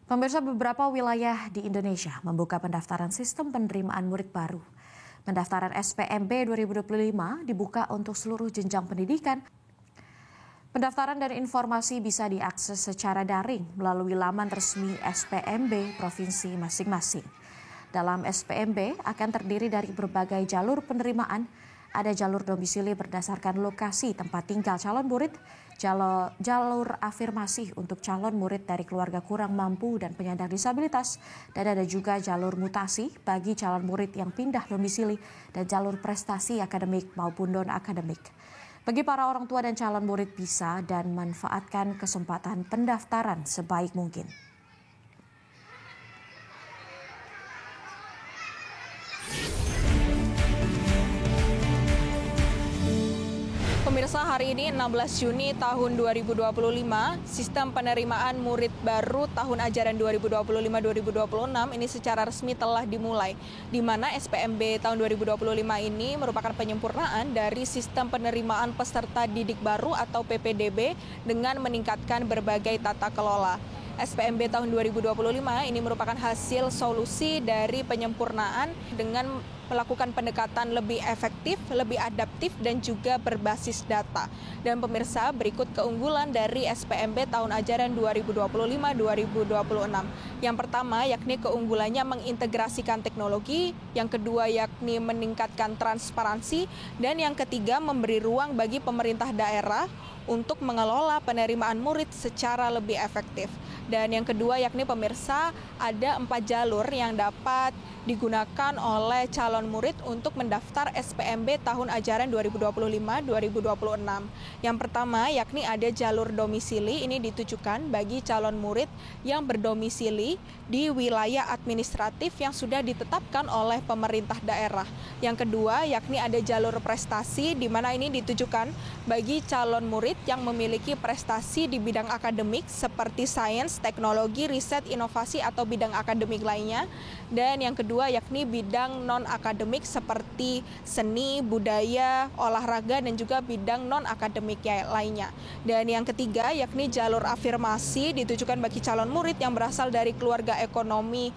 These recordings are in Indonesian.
Pemirsa, beberapa wilayah di Indonesia membuka pendaftaran sistem penerimaan murid baru. Pendaftaran SPMB 2025 dibuka untuk seluruh jenjang pendidikan. Pendaftaran dan informasi bisa diakses secara daring melalui laman resmi SPMB provinsi masing-masing. Dalam SPMB akan terdiri dari berbagai jalur penerimaan. Ada jalur domisili berdasarkan lokasi tempat tinggal calon murid, jalur afirmasi untuk calon murid dari keluarga kurang mampu dan penyandang disabilitas, dan ada juga jalur mutasi bagi calon murid yang pindah domisili dan jalur prestasi akademik maupun non-akademik. Bagi para orang tua dan calon murid bisa dan manfaatkan kesempatan pendaftaran sebaik mungkin. Pemirsa, hari ini 16 Juni tahun 2025, sistem penerimaan murid baru tahun ajaran 2025-2026 ini secara resmi telah dimulai, di mana SPMB tahun 2025 ini merupakan penyempurnaan dari sistem penerimaan peserta didik baru atau PPDB dengan meningkatkan berbagai tata kelola. SPMB tahun 2025 ini merupakan hasil solusi dari penyempurnaan dengan melakukan pendekatan lebih efektif, lebih adaptif, dan juga berbasis data. Dan pemirsa, berikut keunggulan dari SPMB tahun ajaran 2025-2026. Yang pertama yakni keunggulannya mengintegrasikan teknologi, yang kedua yakni meningkatkan transparansi, dan yang ketiga memberi ruang bagi pemerintah daerah untuk mengelola penerimaan murid secara lebih efektif. Dan yang kedua yakni pemirsa, ada 4 jalur yang dapat digunakan oleh calon murid untuk mendaftar SPMB tahun ajaran 2025-2026. Yang pertama yakni ada jalur domisili, ini ditujukan bagi calon murid yang berdomisili di wilayah administratif yang sudah ditetapkan oleh pemerintah daerah. Yang kedua yakni ada jalur prestasi, di mana ini ditujukan bagi calon murid yang memiliki prestasi di bidang akademik seperti sains, teknologi, riset, inovasi, atau bidang akademik lainnya. Dan yang kedua yakni bidang non-akademik seperti seni, budaya, olahraga, dan juga bidang non-akademik lainnya. Dan yang ketiga yakni jalur afirmasi, ditujukan bagi calon murid yang berasal dari keluarga ekonomi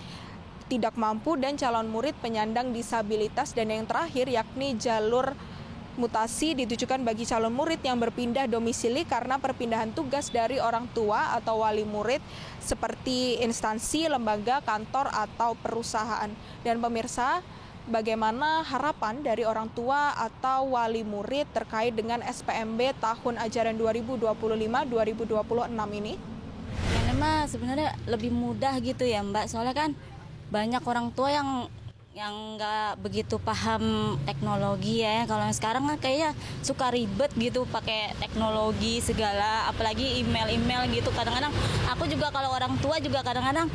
tidak mampu dan calon murid penyandang disabilitas. Dan yang terakhir yakni jalur mutasi, ditujukan bagi calon murid yang berpindah domisili karena perpindahan tugas dari orang tua atau wali murid seperti instansi, lembaga, kantor, atau perusahaan. Dan pemirsa, bagaimana harapan dari orang tua atau wali murid terkait dengan SPMB tahun ajaran 2025-2026 ini? Ini mah sebenarnya lebih mudah gitu ya Mbak, soalnya kan banyak orang tua yang nggak begitu paham teknologi ya. Kalau sekarang kan kayaknya suka ribet gitu pakai teknologi segala, apalagi email gitu. Kadang-kadang aku juga kalau orang tua juga kadang-kadang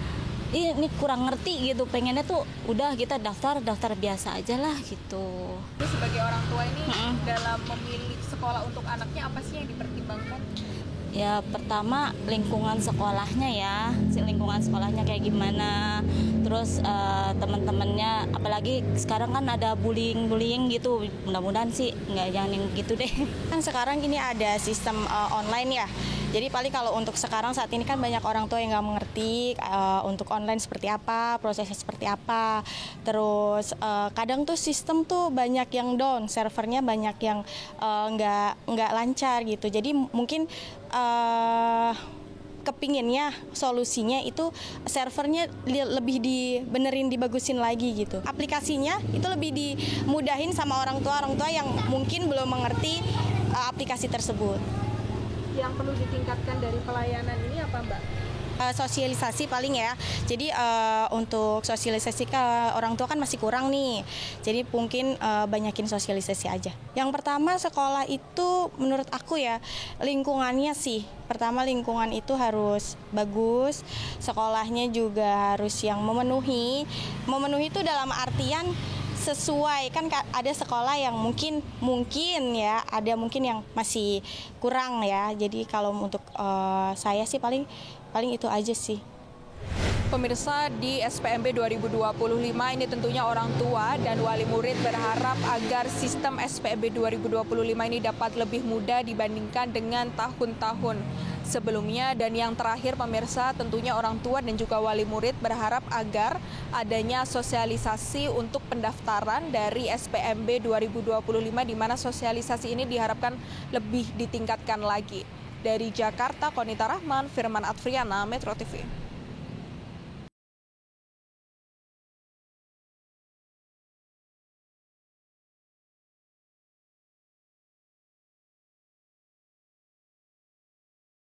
ini kurang ngerti gitu, pengennya tuh udah kita daftar biasa aja lah gitu. Terus sebagai orang tua ini dalam memilih sekolah untuk anaknya apa sih yang dipertimbangkan? Ya pertama lingkungan sekolahnya ya, lingkungan sekolahnya kayak gimana, terus teman-temannya, apalagi sekarang kan ada bullying gitu, mudah-mudahan sih nggak yang gitu deh. Kan sekarang ini ada sistem online ya, jadi paling kalau untuk sekarang saat ini kan banyak orang tua yang nggak mengerti untuk online seperti apa, prosesnya seperti apa, terus kadang tuh sistem tuh banyak yang down, servernya banyak yang nggak lancar gitu, jadi mungkin kepinginnya solusinya itu servernya lebih dibenerin, dibagusin lagi gitu. Aplikasinya itu lebih dimudahin sama orang tua yang mungkin belum mengerti aplikasi tersebut. Yang perlu ditingkatkan dari pelayanan ini apa Mbak? Sosialisasi paling ya. Jadi untuk sosialisasi ke orang tua kan masih kurang nih. Jadi mungkin banyakin sosialisasi aja. Yang pertama sekolah itu menurut aku ya lingkungannya sih. Pertama lingkungan itu harus bagus. Sekolahnya juga harus yang memenuhi. Memenuhi itu dalam artian sesuai, kan ada sekolah yang mungkin ya ada mungkin yang masih kurang ya. Jadi kalau untuk saya sih paling itu aja sih. Pemirsa, di SPMB 2025 ini tentunya orang tua dan wali murid berharap agar sistem SPMB 2025 ini dapat lebih mudah dibandingkan dengan tahun-tahun sebelumnya. Dan yang terakhir pemirsa, tentunya orang tua dan juga wali murid berharap agar adanya sosialisasi untuk pendaftaran dari SPMB 2025, di mana sosialisasi ini diharapkan lebih ditingkatkan lagi. Dari Jakarta, Konita Rahman, Firman Advriana, Metro TV.